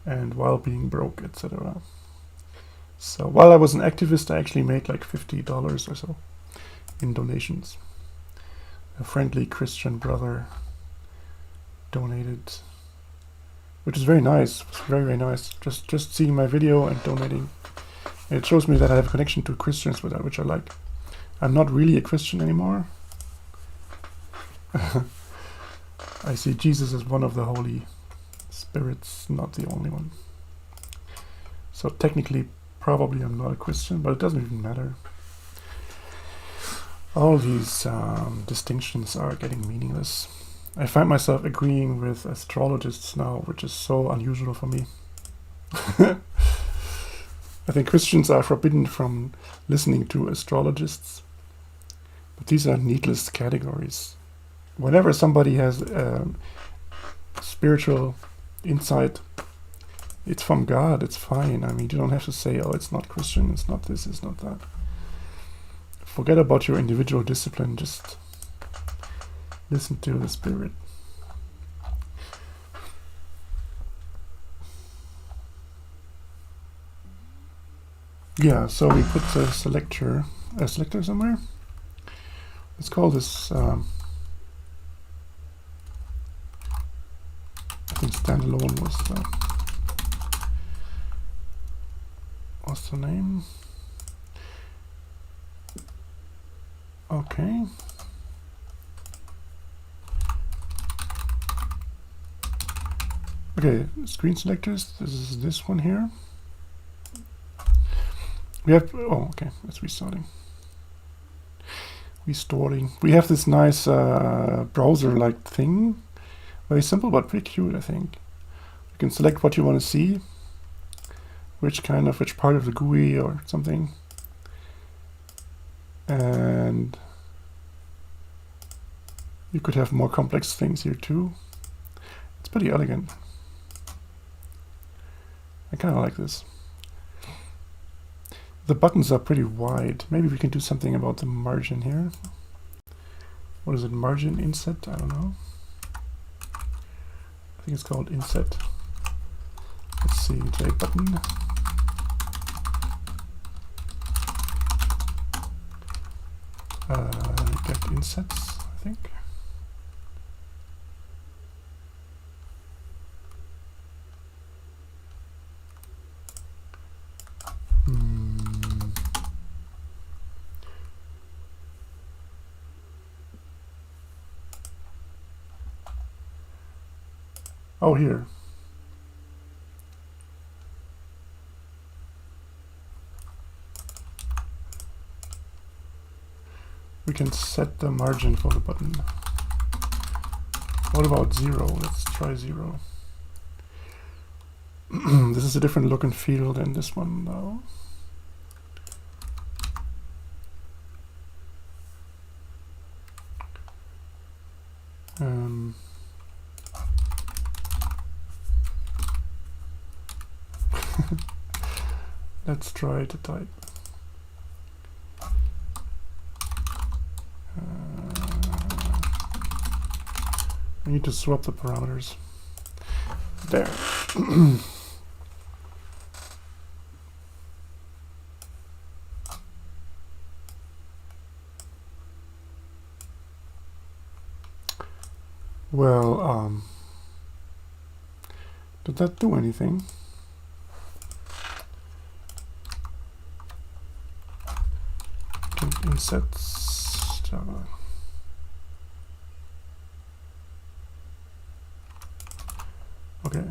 and while being broke, etc. So while I was an activist, I actually made like $50 or so in donations. A friendly Christian brother donated, which is very nice. It was very, very nice. Just seeing my video and donating. And it shows me that I have a connection to Christians with that, which I like. I'm not really a Christian anymore. I see Jesus as one of the Holy Spirits, not the only one. So technically, probably I'm not a Christian, but it doesn't even matter. All these distinctions are getting meaningless. I find myself agreeing with astrologists now, which is so unusual for me. I think Christians are forbidden from listening to astrologists, but these are needless categories. Whenever somebody has spiritual insight, it's from God, it's fine. I mean, you don't have to say, oh, it's not Christian, it's not this, it's not that. Forget about your individual discipline, just listen to the Spirit. Yeah, so we put the selector somewhere. Let's call this, I think standalone was the name. Okay. Okay, screen selectors. This is this one here. We have, oh, okay, that's restarting. Restoring. We have this nice browser-like thing. Very simple, but pretty cute, I think. You can select what you want to see, which part of the GUI or something. And you could have more complex things here too. It's pretty elegant. I kind of like this. The buttons are pretty wide. Maybe we can do something about the margin here. What is it? Margin inset? I don't know. I think it's called inset. Let's see, J button. Get insets, I think. Oh, here. We can set the margin for the button. What about 0? Let's try 0. This is a different look and feel than this one though. Let's try to type. I need to swap the parameters. There. Well, did that do anything? Insets Java. Okay.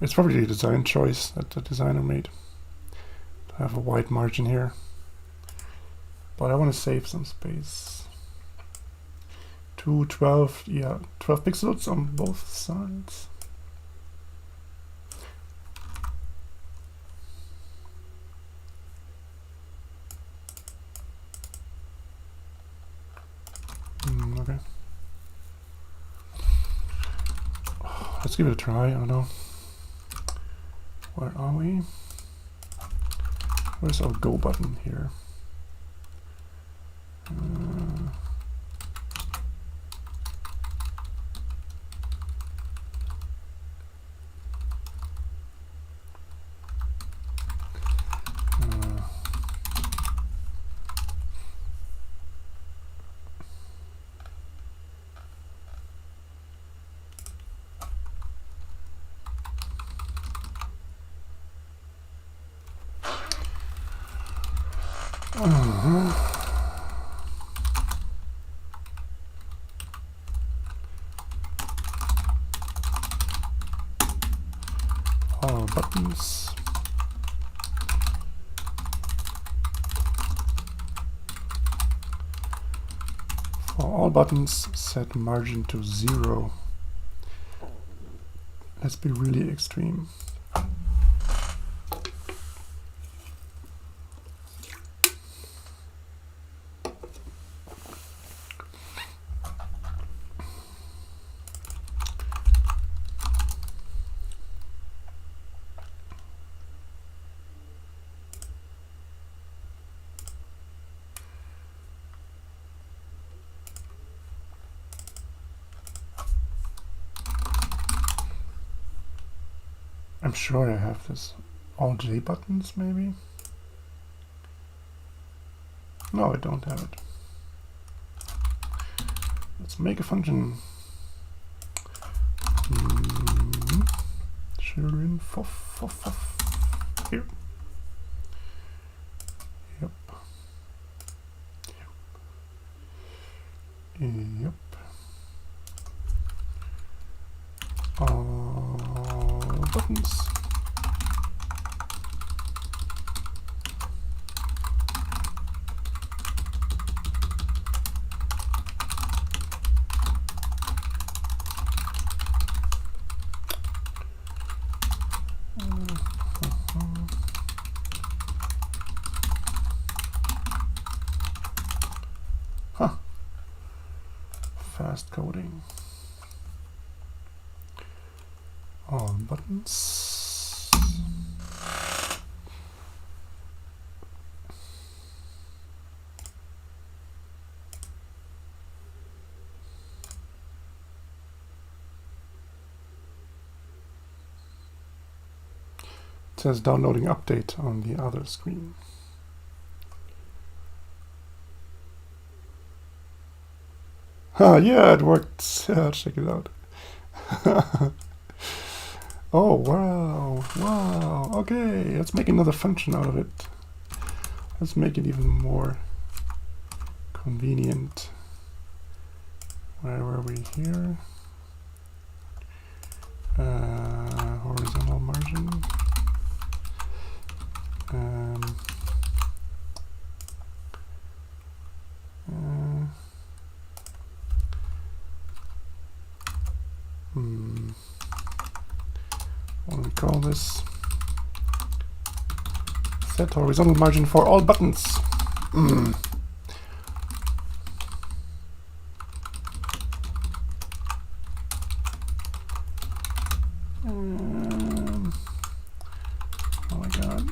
It's probably a design choice that the designer made to have a wide margin here, but I want to save some space. 12 pixels on both sides. Okay. Let's give it a try. I don't know. Where are we? Where's our go button here? All buttons. For all buttons, set margin to 0. Let's be really extreme. I'm sure I have this. All J buttons, maybe? No, I don't have it. Let's make a function. Children, here. Yep. Yep. All buttons. Huh. Fast coding. All buttons. It says downloading update on the other screen. Yeah, it worked. Check it out. Oh, wow. Wow. Okay, let's make another function out of it. Let's make it even more convenient. Where were we here? Horizontal margin. What do we call this? Set horizontal margin for all buttons. Oh my god.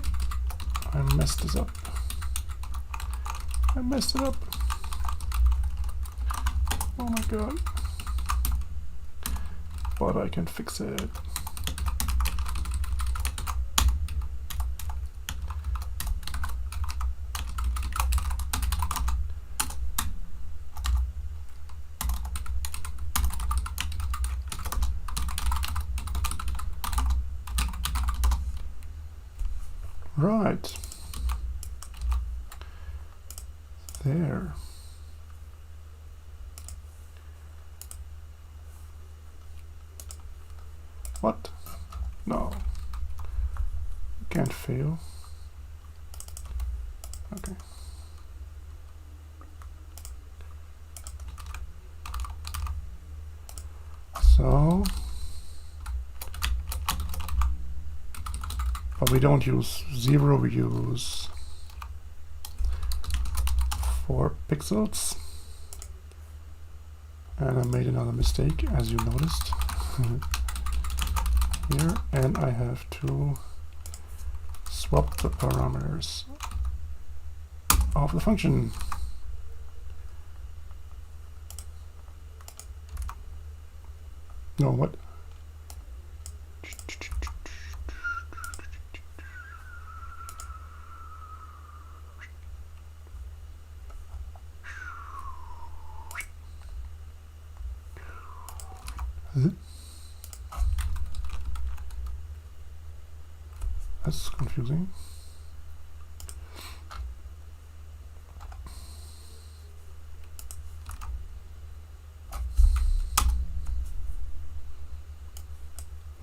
I messed this up. I messed it up. Oh my god. But I can fix it. Right. There. What? No. You can't fail. Okay. So, but we don't use 0, we use 4 pixels. And I made another mistake, as you noticed. Here, and I have to swap the parameters of the function. No, what? That's confusing.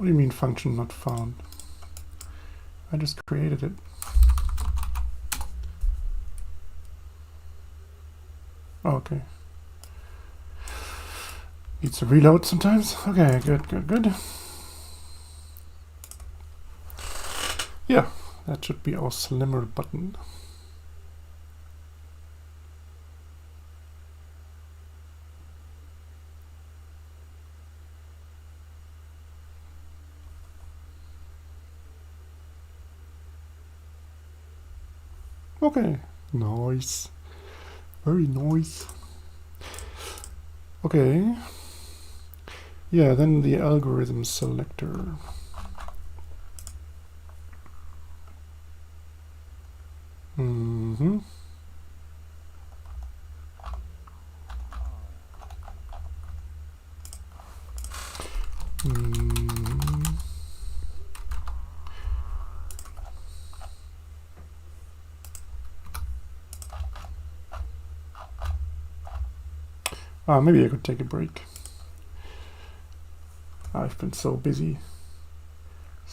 What do you mean function not found? I just created it. Oh, okay. Needs to reload sometimes. Okay, good. Yeah, that should be our slimmer button. Okay, nice. Very nice. Okay. Yeah, then the algorithm selector. Mm-hmm. Maybe I could take a break. I've been so busy.